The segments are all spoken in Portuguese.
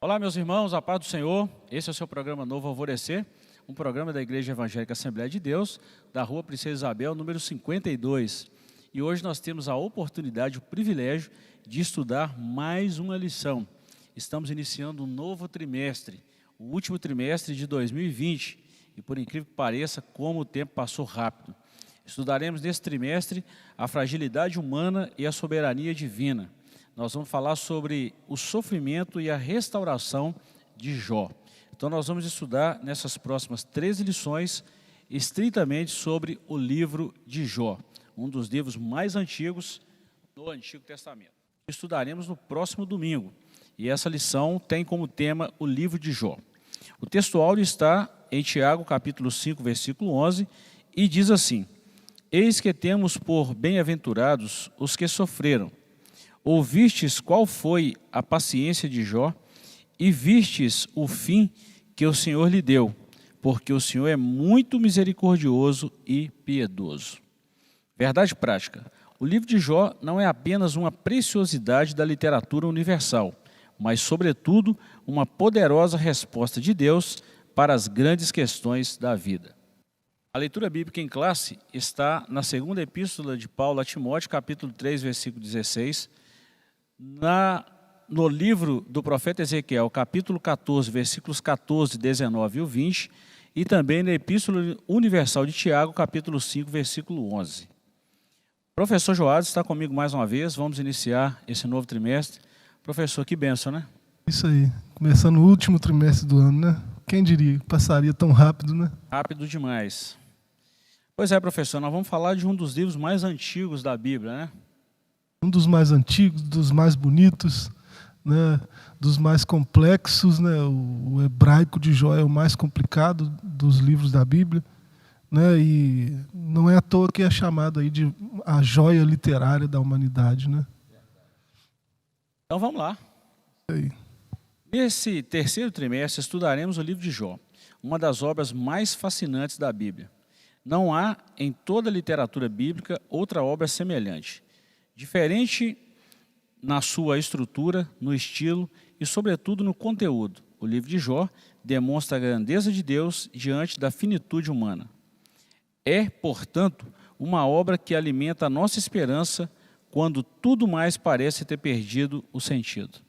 Olá, meus irmãos, a paz do Senhor. Esse é o seu programa Novo Alvorecer, um programa da Igreja Evangélica Assembleia de Deus, da Rua Princesa Isabel, número 52. E hoje nós temos a oportunidade, o privilégio de estudar mais uma lição. Estamos iniciando um novo trimestre, o último trimestre de 2020. E por incrível que pareça, como o tempo passou rápido. Estudaremos nesse trimestre a fragilidade humana e a soberania divina. Nós vamos falar sobre o sofrimento e a restauração de Jó. Então nós vamos estudar nessas próximas 13 lições estritamente sobre o livro de Jó, um dos livros mais antigos do Antigo Testamento. Estudaremos no próximo domingo e essa lição tem como tema o livro de Jó. O texto áudio está em Tiago capítulo 5, versículo 11 e diz assim: Eis que temos por bem-aventurados os que sofreram. Ouvistes qual foi a paciência de Jó, e vistes o fim que o Senhor lhe deu, porque o Senhor é muito misericordioso e piedoso. Verdade prática: o livro de Jó não é apenas uma preciosidade da literatura universal, mas, sobretudo, uma poderosa resposta de Deus para as grandes questões da vida. A leitura bíblica em classe está na segunda epístola de Paulo a Timóteo, capítulo 3, versículo 16, no livro do profeta Ezequiel, capítulo 14, versículos 14, 19 e 20, e também na Epístola Universal de Tiago, capítulo 5, versículo 11. Professor Joás está comigo mais uma vez, vamos iniciar esse novo trimestre. Professor, que bênção, né? Isso aí, começando o último trimestre do ano, né? Quem diria que passaria tão rápido, né? Rápido demais. Pois é, professor, nós vamos falar de um dos livros mais antigos da Bíblia, né? Um dos mais antigos, dos mais bonitos, né? Dos mais complexos, né? O hebraico de Jó é o mais complicado dos livros da Bíblia, né? E não é à toa que é chamado aí de a joia literária da humanidade, né? Então vamos lá. Isso aí. Nesse terceiro trimestre estudaremos o livro de Jó, uma das obras mais fascinantes da Bíblia. Não há em toda a literatura bíblica outra obra semelhante. Diferente na sua estrutura, no estilo e, sobretudo, no conteúdo, o livro de Jó demonstra a grandeza de Deus diante da finitude humana. É, portanto, uma obra que alimenta a nossa esperança quando tudo mais parece ter perdido o sentido.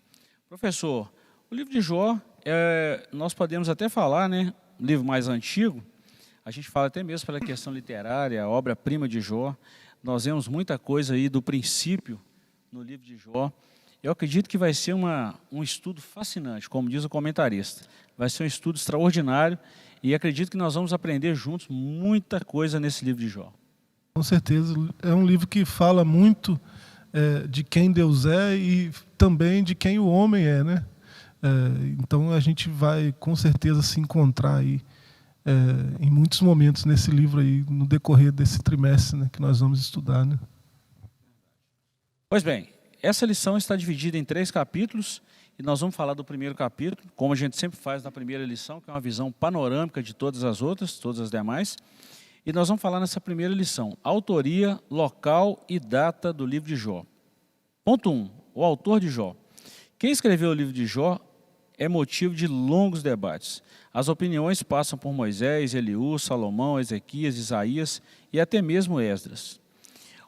Professor, o livro de Jó, nós podemos até falar, né, um livro mais antigo, a gente fala até mesmo pela questão literária, a obra-prima de Jó. Nós vemos muita coisa aí do princípio no livro de Jó. Eu acredito que vai ser um estudo fascinante, como diz o comentarista. Vai ser um estudo extraordinário e acredito que nós vamos aprender juntos muita coisa nesse livro de Jó. Com certeza, é um livro que fala muito de quem Deus é e também de quem o homem é, né? Então a gente vai com certeza se encontrar aí em muitos momentos nesse livro aí, no decorrer desse trimestre, né, que nós vamos estudar, né? Pois bem, essa lição está dividida em 3 capítulos e nós vamos falar do primeiro capítulo, como a gente sempre faz na primeira lição, que é uma visão panorâmica de todas as outras, todas as demais. E nós vamos falar nessa primeira lição, autoria, local e data do livro de Jó. Ponto 1, o autor de Jó. Quem escreveu o livro de Jó é motivo de longos debates. As opiniões passam por Moisés, Eliú, Salomão, Ezequias, Isaías e até mesmo Esdras.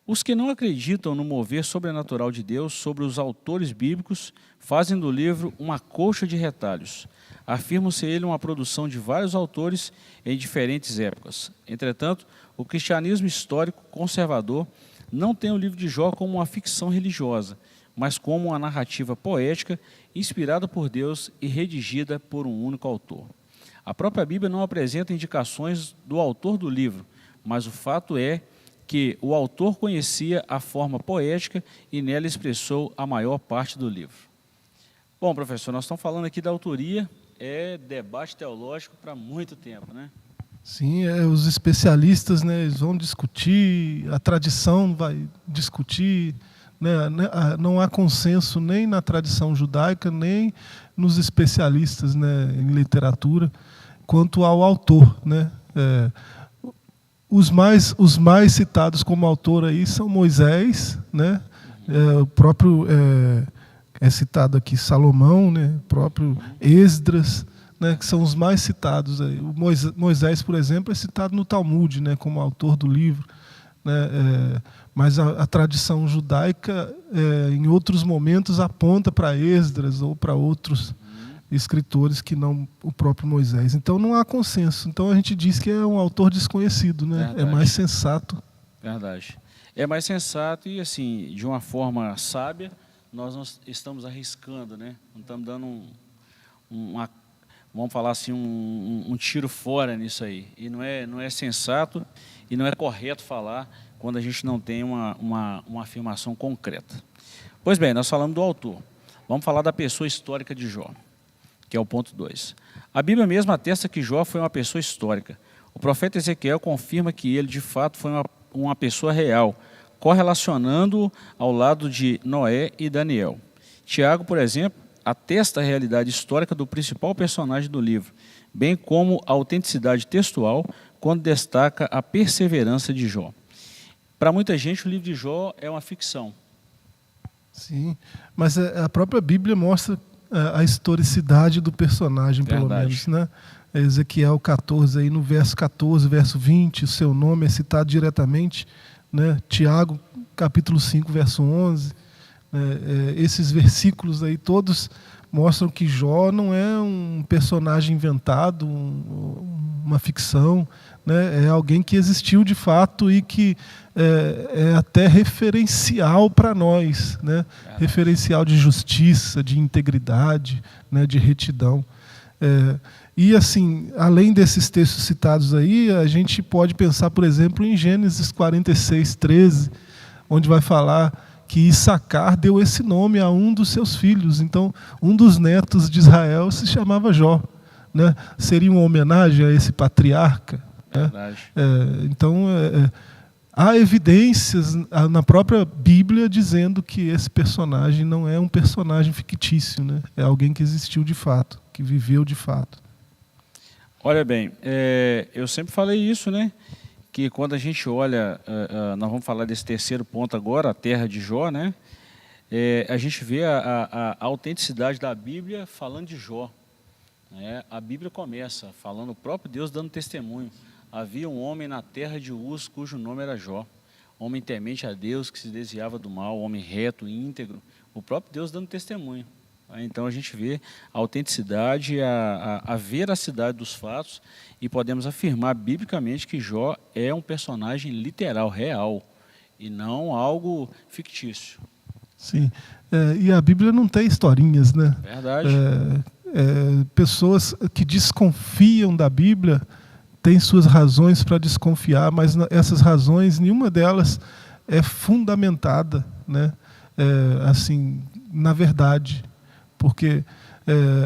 Os que não acreditam no mover sobrenatural de Deus sobre os autores bíblicos fazem do livro uma colcha de retalhos. Afirmam ser ele uma produção de vários autores em diferentes épocas. Entretanto, o cristianismo histórico conservador não tem o livro de Jó como uma ficção religiosa, mas como uma narrativa poética inspirada por Deus e redigida por um único autor. A própria Bíblia não apresenta indicações do autor do livro, mas o fato é que o autor conhecia a forma poética e nela expressou a maior parte do livro. Bom, professor, nós estamos falando aqui da autoria, é debate teológico para muito tempo, né? Sim, os especialistas, né, eles vão discutir, a tradição vai discutir, né, não há consenso nem na tradição judaica, nem nos especialistas, né, em literatura, quanto ao autor, né? Os mais citados como autor aí são Moisés, né? O próprio é citado aqui Salomão, né, próprio Esdras, né, que são os mais citados aí. O Moisés, por exemplo, é citado no Talmud, né, como autor do livro, né, mas a tradição judaica, em outros momentos, aponta para Esdras ou para outros escritores que não o próprio Moisés. Então não há consenso. Então a gente diz que é um autor desconhecido, né? Verdade. É mais sensato. Verdade. É mais sensato e, assim, de uma forma sábia, nós não estamos arriscando, né? Não estamos dando vamos falar assim, um tiro fora nisso aí. E não é sensato e não é correto falar quando a gente não tem uma afirmação concreta. Pois bem, nós falamos do autor. Vamos falar da pessoa histórica de Jó, que é o ponto 2. A Bíblia mesmo atesta que Jó foi uma pessoa histórica. O profeta Ezequiel confirma que ele, de fato, foi uma pessoa real, correlacionando-o ao lado de Noé e Daniel. Tiago, por exemplo, atesta a realidade histórica do principal personagem do livro, bem como a autenticidade textual, quando destaca a perseverança de Jó. Para muita gente, o livro de Jó é uma ficção. Sim, mas a própria Bíblia mostra a historicidade do personagem, pelo menos, né? Ezequiel 14, aí no verso 14, verso 20, o seu nome é citado diretamente, né? Tiago, capítulo 5, verso 11, esses versículos aí todos mostram que Jó não é um personagem inventado, uma ficção, né? É alguém que existiu de fato e que é até referencial para nós, né? Referencial de justiça, de integridade, né? De retidão. E assim, além desses textos citados aí, a gente pode pensar, por exemplo, em Gênesis 46, 13, onde vai falar que Issacar deu esse nome a um dos seus filhos. Então, um dos netos de Israel se chamava Jó, né? Seria uma homenagem a esse patriarca. Verdade. Então, há evidências na própria Bíblia dizendo que esse personagem não é um personagem fictício, né? É alguém que existiu de fato, que viveu de fato. Olha bem, eu sempre falei isso, né? Que quando a gente olha, nós vamos falar desse terceiro ponto agora, a terra de Jó, né? A gente vê a autenticidade da Bíblia falando de Jó. A Bíblia começa falando o próprio Deus dando testemunho. Havia um homem na terra de Uz, cujo nome era Jó. Homem temente a Deus, que se desviava do mal, homem reto e íntegro. O próprio Deus dando testemunho. Então a gente vê a autenticidade, a veracidade dos fatos e podemos afirmar biblicamente que Jó é um personagem literal, real, e não algo fictício. Sim, e a Bíblia não tem historinhas, né? Verdade. Pessoas que desconfiam da Bíblia têm suas razões para desconfiar, mas essas razões, nenhuma delas é fundamentada, né? Assim, na verdade. Porque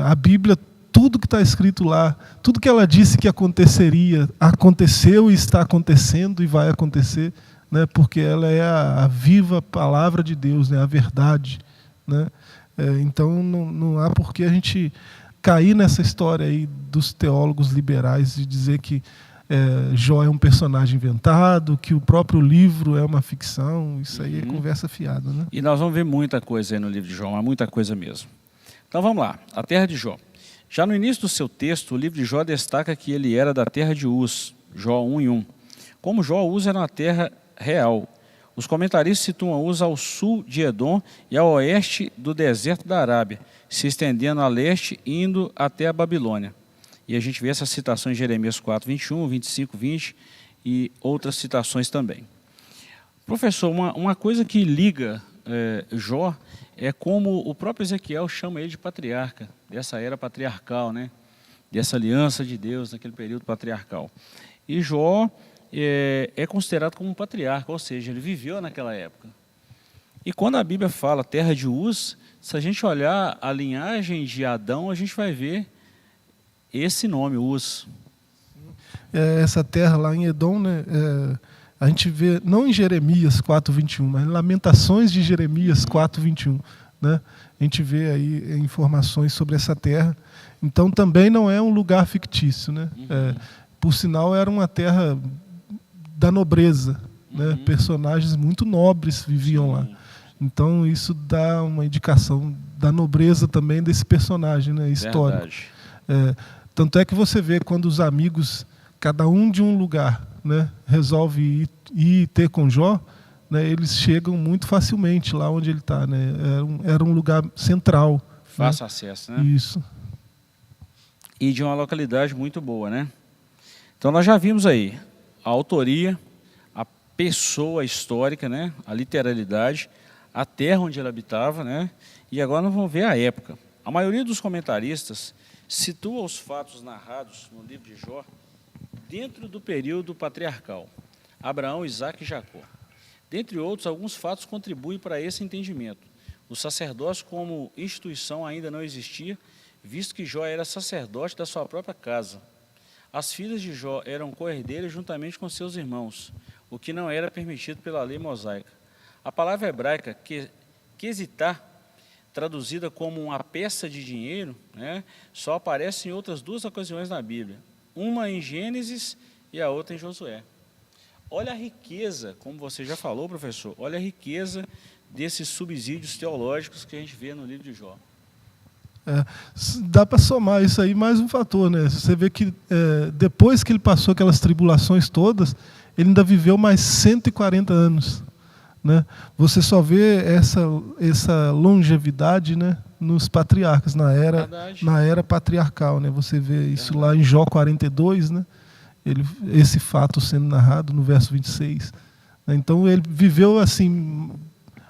a Bíblia, tudo que está escrito lá, tudo que ela disse que aconteceria, aconteceu e está acontecendo e vai acontecer, né? Porque ela é a viva palavra de Deus, né? A verdade, né? Então não há por que a gente cair nessa história aí dos teólogos liberais de dizer que Jó é um personagem inventado, que o próprio livro é uma ficção. Isso aí é conversa fiada, né? E nós vamos ver muita coisa aí no livro de Jó, mas muita coisa mesmo. Então vamos lá, a terra de Jó. Já no início do seu texto, o livro de Jó destaca que ele era da terra de Uz, Jó 1:1. Como Jó, Uz era uma terra real. Os comentaristas situam Uz ao sul de Edom e ao oeste do deserto da Arábia, se estendendo a leste e indo até a Babilônia. E a gente vê essas citações em Jeremias 4:21, 25:20 e outras citações também. Professor, uma coisa que liga Jó é como o próprio Ezequiel chama ele de patriarca, dessa era patriarcal, né? Dessa aliança de Deus naquele período patriarcal. E Jó é considerado como um patriarca, ou seja, ele viveu naquela época. E quando a Bíblia fala terra de Uz, se a gente olhar a linhagem de Adão, a gente vai ver esse nome, Uz. Essa terra lá em Edom, né? A gente vê, não em Jeremias 4:21, mas em Lamentações de Jeremias 4:21, né? A gente vê aí informações sobre essa terra. Então também não é um lugar fictício, né? Por sinal, era uma terra da nobreza, né? Personagens muito nobres viviam lá. Então isso dá uma indicação da nobreza também desse personagem, né, histórico. Tanto é que você vê quando os amigos, cada um de um lugar, né, resolve ir ter com Jó, né, eles chegam muito facilmente lá onde ele está, né? Era um lugar central. Fácil, né? acesso, né? Isso. E de uma localidade muito boa, né? Então nós já vimos aí a autoria, a pessoa histórica, né? A literalidade, a terra onde ele habitava, né? E agora nós vamos ver a época. A maioria dos comentaristas situa os fatos narrados no livro de Jó dentro do período patriarcal, Abraão, Isaque e Jacó. Dentre outros, alguns fatos contribuem para esse entendimento. O sacerdócio como instituição ainda não existia, visto que Jó era sacerdote da sua própria casa. As filhas de Jó eram co-herdeiras juntamente com seus irmãos, o que não era permitido pela lei mosaica. A palavra hebraica quesitá, traduzida como uma peça de dinheiro, né, só aparece em outras duas ocasiões na Bíblia. Uma em Gênesis e a outra em Josué. Olha a riqueza, como você já falou, professor, olha a riqueza desses subsídios teológicos que a gente vê no livro de Jó. Dá para somar isso aí mais um fator, né? Você vê que depois que ele passou aquelas tribulações todas, ele ainda viveu mais 140 anos. Né? Você só vê essa longevidade, né, nos patriarcas, na era patriarcal. Né? Você vê isso lá em Jó 42, né? Esse fato sendo narrado no verso 26. Então ele viveu assim,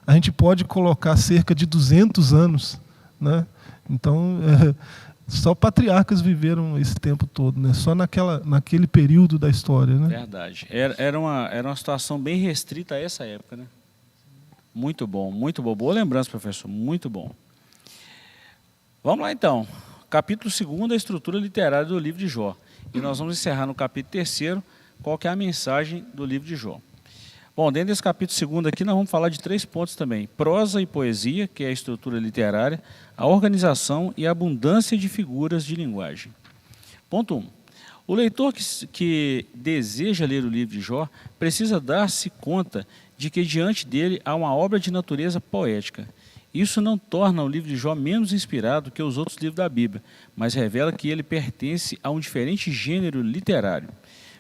a gente pode colocar cerca de 200 anos. Né? Então, só patriarcas viveram esse tempo todo, né? Só naquele período da história. Né? Verdade. Era uma situação bem restrita a essa época. Né? Muito bom, muito bom. Boa lembrança, professor, muito bom. Vamos lá então. Capítulo 2, a estrutura literária do livro de Jó. E nós vamos encerrar no capítulo 3, qual que é a mensagem do livro de Jó. Bom, dentro desse capítulo 2 aqui, nós vamos falar de 3 pontos também. Prosa e poesia, que é a estrutura literária, a organização e a abundância de figuras de linguagem. Ponto 1. O leitor que deseja ler o livro de Jó precisa dar-se conta de que diante dele há uma obra de natureza poética. Isso não torna o livro de Jó menos inspirado que os outros livros da Bíblia, mas revela que ele pertence a um diferente gênero literário.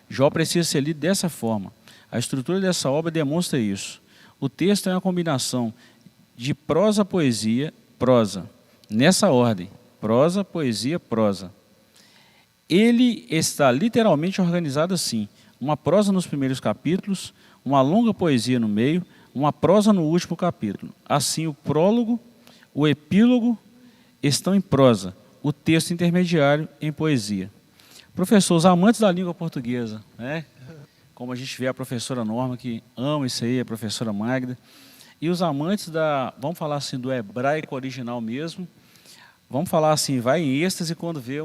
Jó precisa ser lido dessa forma. A estrutura dessa obra demonstra isso. O texto é uma combinação de prosa, poesia, prosa. Nessa ordem, prosa, poesia, prosa. Ele está literalmente organizado assim: uma prosa nos primeiros capítulos, uma longa poesia no meio, uma prosa no último capítulo. Assim, o prólogo, o epílogo estão em prosa, o texto intermediário em poesia. Professor, os amantes da língua portuguesa, né? Como a gente vê a professora Norma, que ama isso aí, a professora Magda, e os amantes vamos falar assim, do hebraico original mesmo, vamos falar assim, vai em êxtase quando vê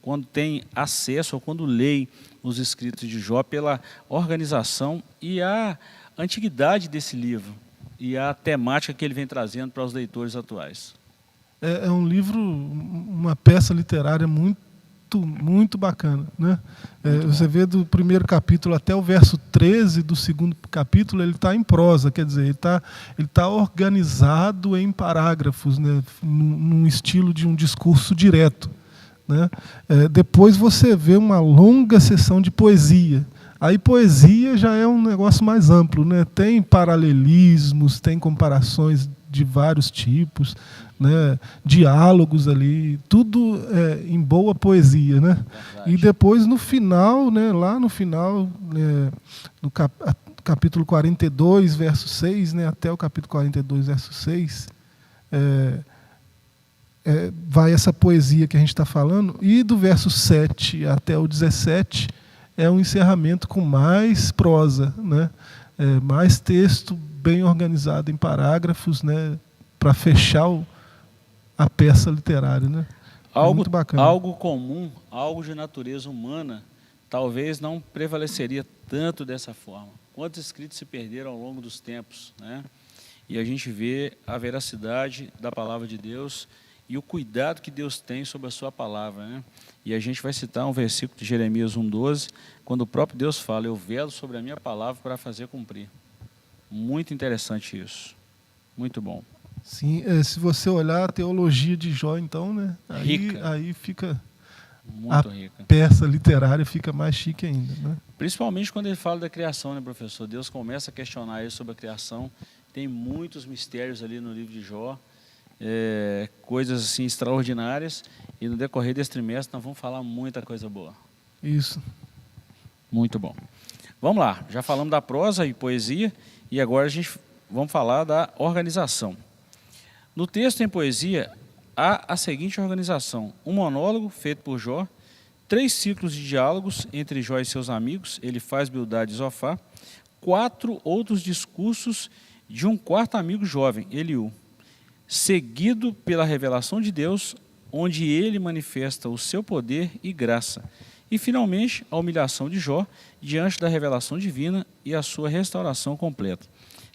quando tem acesso ou quando lê os escritos de Jó pela organização e a antiguidade desse livro e a temática que ele vem trazendo para os leitores atuais. É um livro, uma peça literária muito bacana. Né? Você vê do primeiro capítulo até o verso 13 do segundo capítulo, ele está em prosa, quer dizer, ele tá organizado em parágrafos, né? Num estilo de um discurso direto. Né? Depois você vê uma longa sessão de poesia. Aí poesia já é um negócio mais amplo, né? Tem paralelismos, tem comparações de vários tipos, né? Diálogos ali, tudo em boa poesia, né? E depois no final, né? Lá no final, no capítulo 42, verso 6, né? Até o capítulo 42, verso 6, vai essa poesia que a gente está falando, e do verso 7 até o 17 é um encerramento com mais prosa, né? Mais texto bem organizado em parágrafos, né? Para fechar a peça literária. Né? Muito bacana. Algo comum, algo de natureza humana, talvez não prevaleceria tanto dessa forma. Quantos escritos se perderam ao longo dos tempos, né? E a gente vê a veracidade da palavra de Deus e o cuidado que Deus tem sobre a sua palavra. Né? E a gente vai citar um versículo de Jeremias 1,12, quando o próprio Deus fala: eu velo sobre a minha palavra para fazer cumprir. Muito interessante isso. Muito bom. Sim, se você olhar a teologia de Jó, então, né, aí fica muito rica. Peça literária fica mais chique ainda, né? Principalmente quando ele fala da criação, né, professor? Deus começa a questionar ele sobre a criação. Tem muitos mistérios ali no livro de Jó, coisas assim extraordinárias. E no decorrer desse trimestre nós vamos falar muita coisa boa. Isso. Muito bom. Vamos lá, já falamos da prosa e poesia e agora vamos falar da organização. No texto em poesia há a seguinte organização: um monólogo feito por Jó, 3 ciclos de diálogos entre Jó e seus amigos, Elifaz, Bildade e Zofar, 4 outros discursos de um 4º amigo jovem, Eliú, seguido pela revelação de Deus, onde ele manifesta o seu poder e graça. E, finalmente, a humilhação de Jó diante da revelação divina e a sua restauração completa.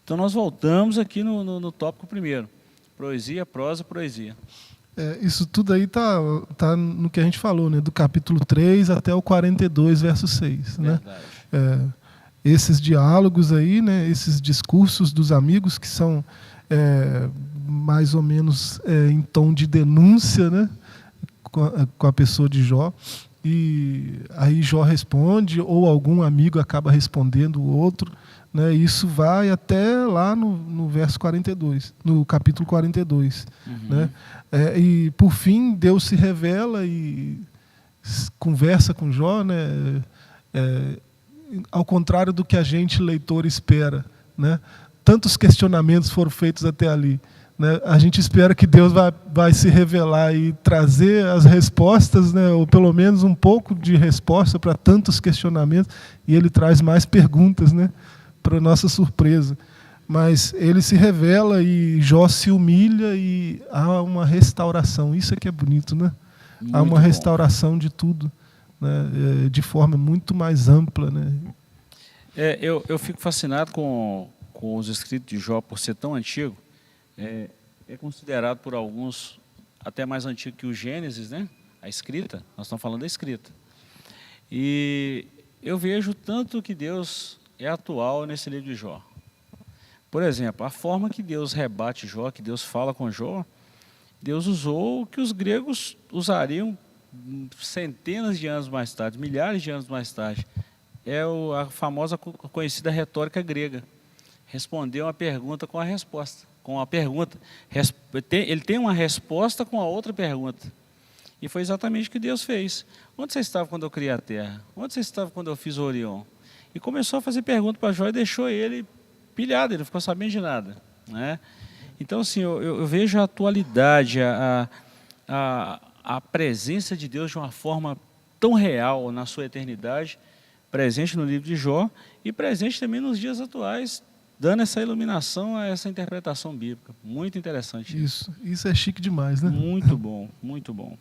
Então, nós voltamos aqui no tópico primeiro. Poesia, prosa, poesia. Isso tudo aí tá no que a gente falou, né? Do capítulo 3 até o 42, verso 6. Né? Esses diálogos aí, né? Esses discursos dos amigos que são mais ou menos em tom de denúncia, né? Com a pessoa de Jó. E aí Jó responde, ou algum amigo acaba respondendo o outro, né? Isso vai até lá no verso 42, no capítulo 42. Né? E por fim Deus se revela e conversa com Jó, né? Ao contrário do que a gente, leitor, espera. Né? Tantos questionamentos foram feitos até ali. Né? A gente espera que Deus vai se revelar e trazer as respostas, né? Ou pelo menos um pouco de resposta para tantos questionamentos, e ele traz mais perguntas, né? Para nossa surpresa. Mas ele se revela e Jó se humilha e há uma restauração. Isso é que é bonito, né? Há uma restauração de tudo, né? De forma muito mais ampla. Né? Eu fico fascinado com os escritos de Jó por ser tão antigo. É considerado por alguns até mais antigo que o Gênesis, né? A escrita, nós estamos falando da escrita. E eu vejo tanto que Deus é atual nesse livro de Jó. Por exemplo, a forma que Deus rebate Jó, que Deus fala com Jó, Deus usou o que os gregos usariam centenas de anos mais tarde, milhares de anos mais tarde. É a famosa, conhecida retórica grega. Responder uma pergunta com a resposta. Com a pergunta. Ele tem uma resposta com a outra pergunta. E foi exatamente o que Deus fez. Onde você estava quando eu criei a terra? Onde você estava quando eu fiz o Orion? E começou a fazer pergunta para Jó e deixou ele pilhado, ele não ficou sabendo de nada. Né? Então, assim, eu vejo a atualidade, a presença de Deus de uma forma tão real na sua eternidade, presente no livro de Jó e presente também nos dias atuais, dando essa iluminação a essa interpretação bíblica. Muito interessante. Isso é chique demais, né? Muito bom, muito bom.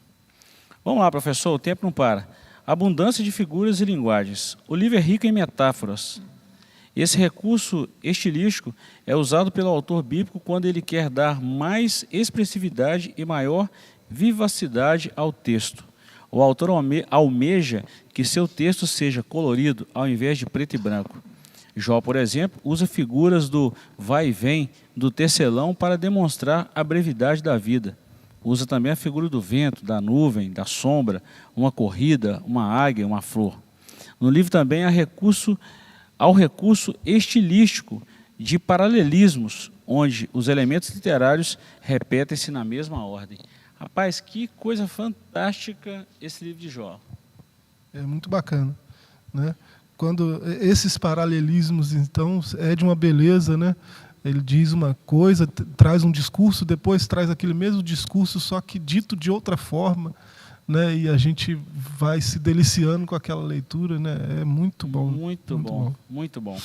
Vamos lá, professor, o tempo não para. Abundância de figuras e linguagens. O livro é rico em metáforas. Esse recurso estilístico é usado pelo autor bíblico quando ele quer dar mais expressividade e maior vivacidade ao texto. O autor almeja que seu texto seja colorido ao invés de preto e branco. Jó, por exemplo, usa figuras do vai e vem, do tecelão para demonstrar a brevidade da vida. Usa também a figura do vento, da nuvem, da sombra, uma corrida, uma águia, uma flor. No livro também há o recurso estilístico de paralelismos, onde os elementos literários repetem-se na mesma ordem. Rapaz, que coisa fantástica esse livro de Jó. É muito bacana, né? Quando esses paralelismos, então, é de uma beleza, né? Ele diz uma coisa, traz um discurso, depois traz aquele mesmo discurso, só que dito de outra forma, né? E a gente vai se deliciando com aquela leitura, né? É muito bom. Muito bom, muito bom.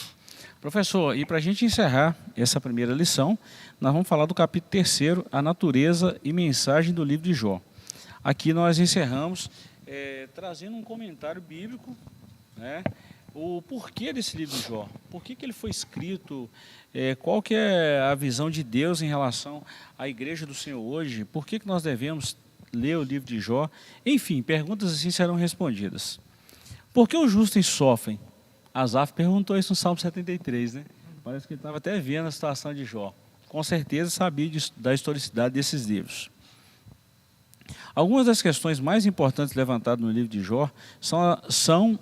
Professor, e para a gente encerrar essa primeira lição, nós vamos falar do capítulo 3, a natureza e mensagem do livro de Jó. Aqui nós encerramos trazendo um comentário bíblico, né? O porquê desse livro de Jó, por que ele foi escrito, qual que é a visão de Deus em relação à igreja do Senhor hoje, por que nós devemos ler o livro de Jó, enfim, perguntas assim serão respondidas. Por que os justos sofrem? Asaf perguntou isso no Salmo 73, né? Parece que ele estava até vendo a situação de Jó. com certeza sabia da historicidade desses livros. Algumas das questões mais importantes levantadas no livro de Jó são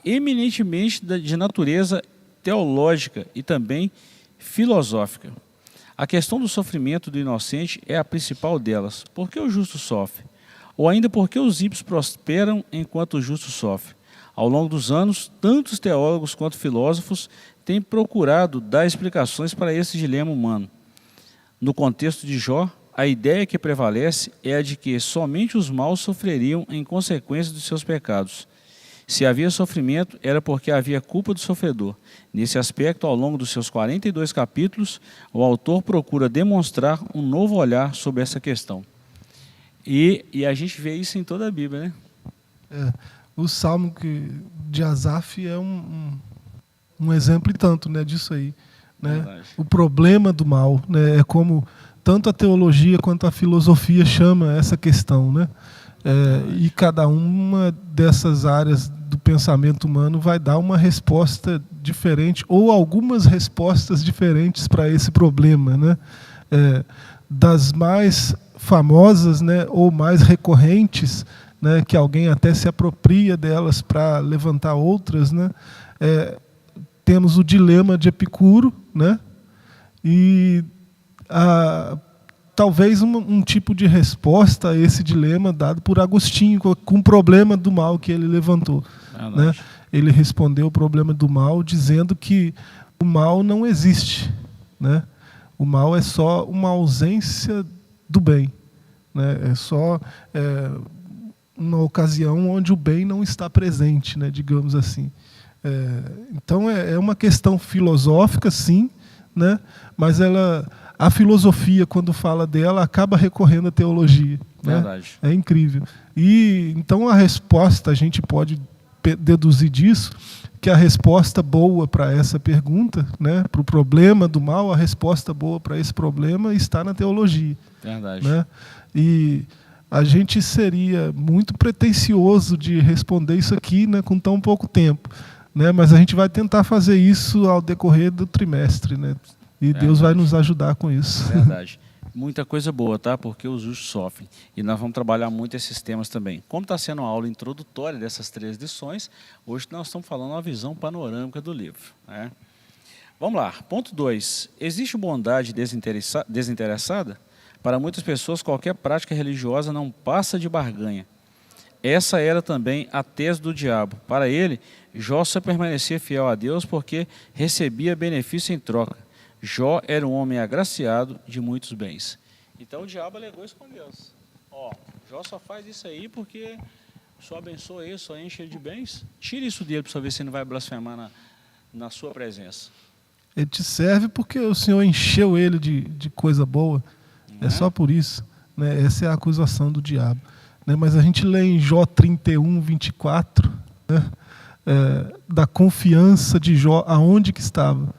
eminentemente de natureza teológica e também filosófica. A questão do sofrimento do inocente é a principal delas. Por que o justo sofre? Ou ainda por que os ímpios prosperam enquanto o justo sofre? Ao longo dos anos, tantos teólogos quanto filósofos têm procurado dar explicações para esse dilema humano. No contexto de Jó, a ideia que prevalece é a de que somente os maus sofreriam em consequência dos seus pecados. Se havia sofrimento, era porque havia culpa do sofredor. Nesse aspecto, ao longo dos seus 42 capítulos, o autor procura demonstrar um novo olhar sobre essa questão. E a gente vê isso em toda a Bíblia, né? O Salmo de Asaf é um exemplo e tanto, né, disso aí. Né? O problema do mal, né, é como tanto a teologia quanto a filosofia chama essa questão, né? E cada uma dessas áreas do pensamento humano vai dar uma resposta diferente ou algumas respostas diferentes para esse problema, né? Das mais famosas, né, ou mais recorrentes, né, que alguém até se apropria delas para levantar outras, né? Temos o dilema de Epicuro, né? E talvez um tipo de resposta a esse dilema dado por Agostinho, com o problema do mal que ele levantou. Né? Ele respondeu o problema do mal dizendo que o mal não existe. Né? O mal é só uma ausência do bem. Né? É só uma ocasião onde o bem não está presente, né? Digamos assim. Então é uma questão filosófica, sim, né? Mas a filosofia, quando fala dela, acaba recorrendo à teologia. Verdade. Né? É incrível. E então a resposta, a gente pode deduzir disso, que a resposta boa para essa pergunta, né, para o problema do mal, a resposta boa para esse problema está na teologia. Verdade. Né? E a gente seria muito pretensioso de responder isso aqui, né, com tão pouco tempo. Né? Mas a gente vai tentar fazer isso ao decorrer do trimestre, né? E verdade. Deus vai nos ajudar com isso. Verdade. Muita coisa boa, tá? Porque os justos sofrem. E nós vamos trabalhar muito esses temas também. Como está sendo uma aula introdutória dessas 3 lições, hoje nós estamos falando uma visão panorâmica do livro. Né? Vamos lá. Ponto 2. Existe bondade desinteressada? Para muitas pessoas, qualquer prática religiosa não passa de barganha. Essa era também a tese do diabo. Para ele, Jó só permanecia fiel a Deus porque recebia benefício em troca. Jó era um homem agraciado de muitos bens. Então o diabo alegou isso com Deus. Jó só faz isso aí porque só abençoa ele, só enche ele de bens. Tira isso dele para ver se ele não vai blasfemar na sua presença. Ele te serve porque o Senhor encheu ele de coisa boa. É só por isso. Né? Essa é a acusação do diabo. Né? Mas a gente lê em Jó 31, 24, né? Da confiança de Jó, aonde que estava.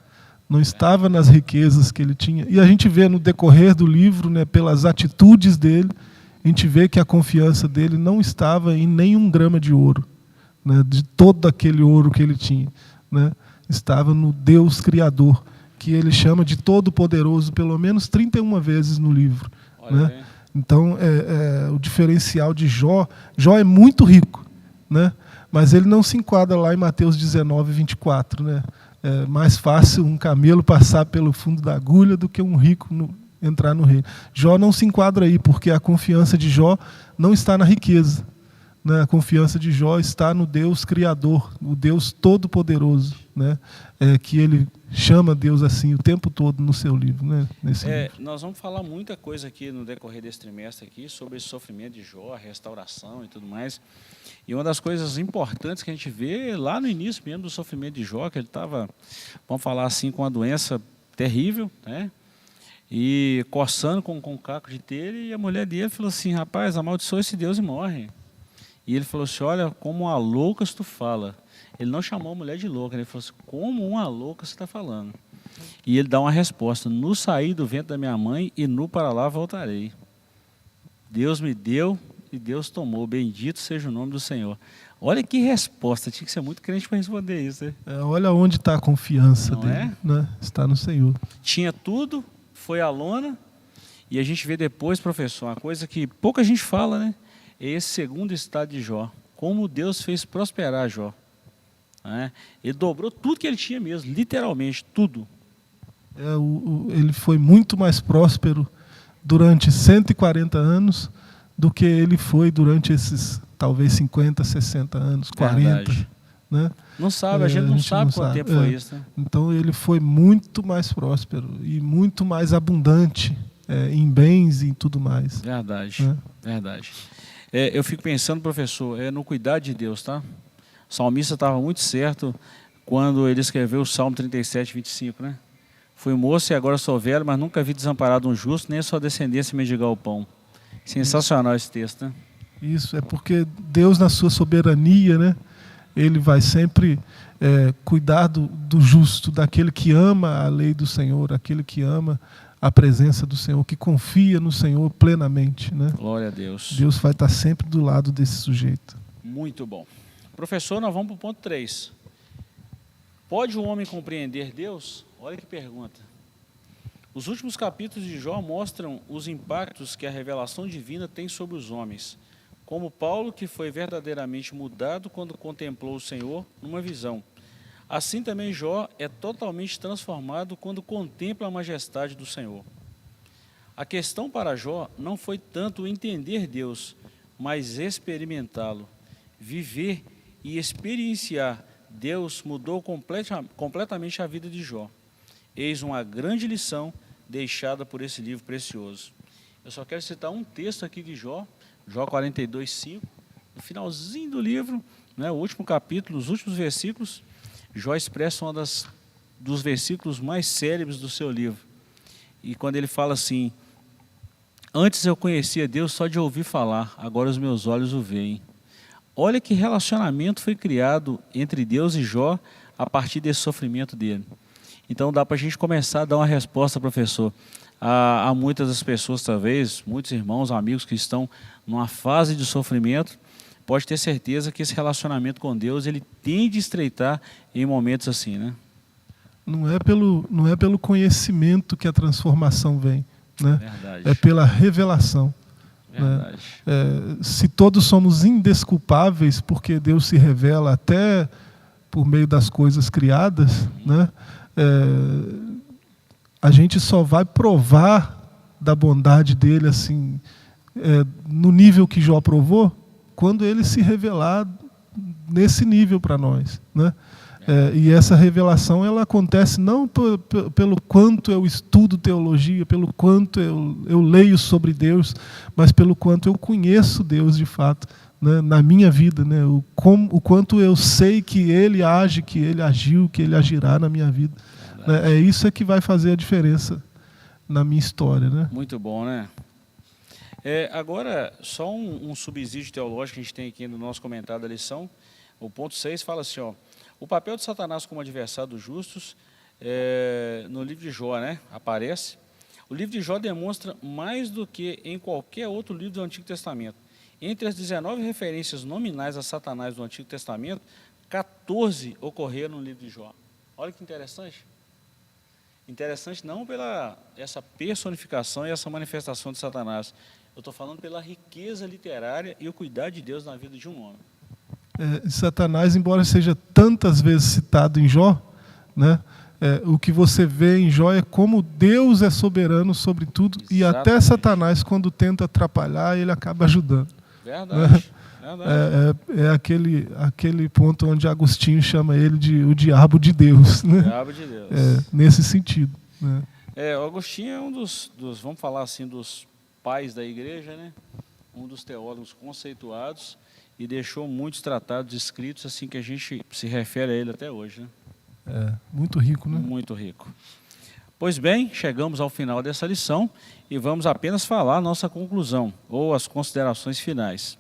Não estava nas riquezas que ele tinha. E a gente vê no decorrer do livro, né, pelas atitudes dele, a gente vê que a confiança dele não estava em nenhum grama de ouro, né, de todo aquele ouro que ele tinha. Né, estava no Deus Criador, que ele chama de Todo-Poderoso, pelo menos 31 vezes no livro. Né? Então, o diferencial de Jó é muito rico, né, mas ele não se enquadra lá em Mateus 19, 24, né? É mais fácil um camelo passar pelo fundo da agulha do que um rico entrar no reino. Jó não se enquadra aí, porque a confiança de Jó não está na riqueza. Né? A confiança de Jó está no Deus Criador, o Deus Todo-Poderoso, né? Que ele chama Deus assim o tempo todo no seu livro. Né? Nesse livro. Nós vamos falar muita coisa aqui no decorrer desse trimestre aqui sobre esse sofrimento de Jó, a restauração e tudo mais. E uma das coisas importantes que a gente vê lá no início mesmo do sofrimento de Jó, que ele estava, vamos falar assim, com uma doença terrível, né? E coçando com o caco de telha, e a mulher dele falou assim: rapaz, amaldiçoa esse Deus e morre. E ele falou assim: olha, como uma louca tu fala. Ele não chamou a mulher de louca, ele falou assim: como uma louca você está falando. E ele dá uma resposta: nu saí do ventre da minha mãe e nu para lá voltarei. Deus me deu e Deus tomou, bendito seja o nome do Senhor. Olha que resposta, tinha que ser muito crente para responder isso. Né? Olha onde está a confiança não dele, né? Está no Senhor. Tinha tudo, foi à lona, e a gente vê depois, professor, uma coisa que pouca gente fala, né? É esse segundo estado de Jó. Como Deus fez prosperar Jó. Né? Ele dobrou tudo que ele tinha mesmo, literalmente, tudo. Ele foi muito mais próspero durante 140 anos do que ele foi durante esses, talvez, 50, 60 anos, 40. Verdade. Né? Não sabe, a gente não sabe quanto tempo foi isso. Né? Então ele foi muito mais próspero e muito mais abundante em bens e em tudo mais. Verdade, né? Verdade. Eu fico pensando, professor, no cuidado de Deus, tá? O salmista estava muito certo quando ele escreveu o Salmo 37, 25, né? Fui moço e agora sou velho, mas nunca vi desamparado um justo, nem a sua descendência mendigar o pão. Sensacional esse texto, né? Isso, é porque Deus, na sua soberania, né? Ele vai sempre cuidar do justo, daquele que ama a lei do Senhor, aquele que ama a presença do Senhor, que confia no Senhor plenamente. Né? Glória a Deus. Deus vai estar sempre do lado desse sujeito. Muito bom. Professor, nós vamos para o ponto 3. Pode o homem compreender Deus? Olha que pergunta. Os últimos capítulos de Jó mostram os impactos que a revelação divina tem sobre os homens, como Paulo, que foi verdadeiramente mudado quando contemplou o Senhor numa visão. Assim também Jó é totalmente transformado quando contempla a majestade do Senhor. A questão para Jó não foi tanto entender Deus, mas experimentá-lo. Viver e experienciar Deus mudou completamente a vida de Jó. Eis uma grande lição deixada por esse livro precioso. Eu só quero citar um texto aqui de Jó, Jó 42, 5, no finalzinho do livro, né, o último capítulo, os últimos versículos, Jó expressa um dos versículos mais célebres do seu livro. E quando ele fala assim: antes eu conhecia Deus só de ouvir falar, agora os meus olhos o veem. Olha que relacionamento foi criado entre Deus e Jó a partir desse sofrimento dele. Então dá para a gente começar a dar uma resposta, professor, a muitas das pessoas, talvez, muitos irmãos, amigos que estão numa fase de sofrimento. Pode ter certeza que esse relacionamento com Deus, ele tende a estreitar em momentos assim, né? Não é pelo conhecimento que a transformação vem, né? Verdade. É pela revelação. Verdade. Né? Se todos somos indesculpáveis, porque Deus se revela até por meio das coisas criadas, né? A gente só vai provar da bondade dele assim, no nível que Jó provou, quando ele se revelar nesse nível para nós, né? E essa revelação ela acontece não pelo quanto eu estudo teologia, pelo quanto eu leio sobre Deus, mas pelo quanto eu conheço Deus de fato, né, na minha vida, né, o quanto eu sei que Ele age, que Ele agiu, que Ele agirá na minha vida. Né, isso que vai fazer a diferença na minha história. Né? Muito bom, né? Agora, só um subsídio teológico que a gente tem aqui no nosso comentário da lição. O ponto 6 fala assim, ó: o papel de Satanás como adversário dos justos, no livro de Jó, né, aparece. O livro de Jó demonstra mais do que em qualquer outro livro do Antigo Testamento. Entre as 19 referências nominais a Satanás do Antigo Testamento, 14 ocorreram no livro de Jó. Olha que interessante. Interessante não pela essa personificação e essa manifestação de Satanás. Eu estou falando pela riqueza literária e o cuidado de Deus na vida de um homem. Satanás, embora seja tantas vezes citado em Jó, né, o que você vê em Jó é como Deus é soberano sobre tudo. Exatamente. E até Satanás, quando tenta atrapalhar, ele acaba ajudando. Verdade. Aquele ponto onde Agostinho chama ele de o diabo de Deus. Né? Diabo de Deus. Nesse sentido. Né? O Agostinho é um dos, vamos falar assim, dos pais da igreja, né? Um dos teólogos conceituados, e deixou muitos tratados escritos assim que a gente se refere a ele até hoje. Né? Muito rico, né? Muito rico. Pois bem, chegamos ao final dessa lição e vamos apenas falar a nossa conclusão, ou as considerações finais.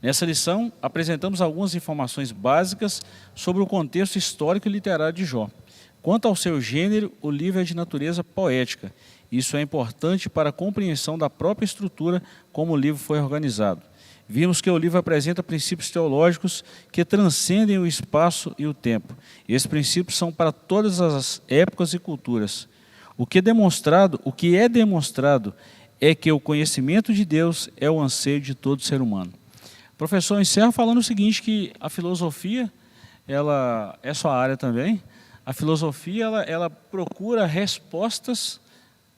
Nessa lição, apresentamos algumas informações básicas sobre o contexto histórico e literário de Jó. Quanto ao seu gênero, o livro é de natureza poética. Isso é importante para a compreensão da própria estrutura como o livro foi organizado. Vimos que o livro apresenta princípios teológicos que transcendem o espaço e o tempo. E esses princípios são para todas as épocas e culturas. O que é demonstrado é que o conhecimento de Deus é o anseio de todo ser humano. O professor encerra falando o seguinte, que a filosofia, ela é sua área também, a filosofia ela procura respostas,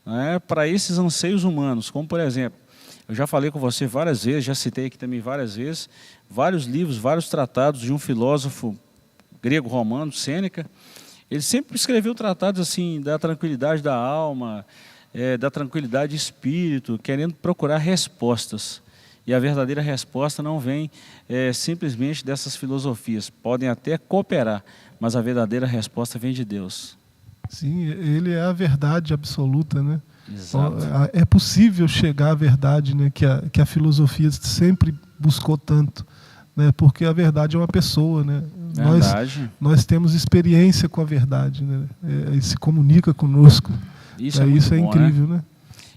né, para esses anseios humanos, como por exemplo, eu já falei com você várias vezes, já citei aqui também várias vezes, vários livros, vários tratados de um filósofo grego-romano, Sêneca. Ele sempre escreveu tratados assim, da tranquilidade da alma, da tranquilidade de espírito, querendo procurar respostas. E a verdadeira resposta não vem simplesmente dessas filosofias. Podem até cooperar, mas a verdadeira resposta vem de Deus. Sim, ele é a verdade absoluta, né? Exato. É possível chegar à verdade, né, que a filosofia sempre buscou tanto, né? Porque a verdade é uma pessoa, né? Nós temos experiência com a verdade, né? E se comunica conosco. Isso é muito bom, incrível, né?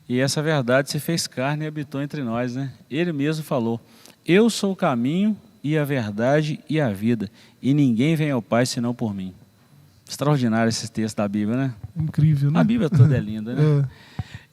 E essa verdade se fez carne e habitou entre nós, né? Ele mesmo falou: eu sou o caminho e a verdade e a vida, e ninguém vem ao Pai senão por mim. Extraordinário esse texto da Bíblia, né? Incrível, né? A Bíblia toda é linda, né?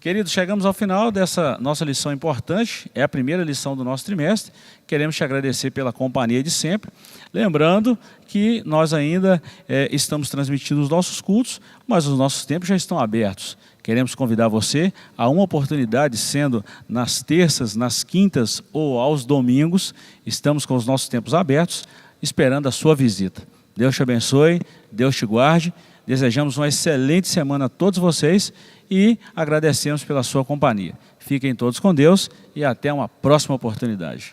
Queridos, chegamos ao final dessa nossa lição importante, é a primeira lição do nosso trimestre. Queremos te agradecer pela companhia de sempre. Lembrando que nós ainda estamos transmitindo os nossos cultos, mas os nossos tempos já estão abertos. Queremos convidar você a uma oportunidade, sendo nas terças, nas quintas ou aos domingos. Estamos com os nossos tempos abertos, esperando a sua visita. Deus te abençoe, Deus te guarde. Desejamos uma excelente semana a todos vocês e agradecemos pela sua companhia. Fiquem todos com Deus e até uma próxima oportunidade.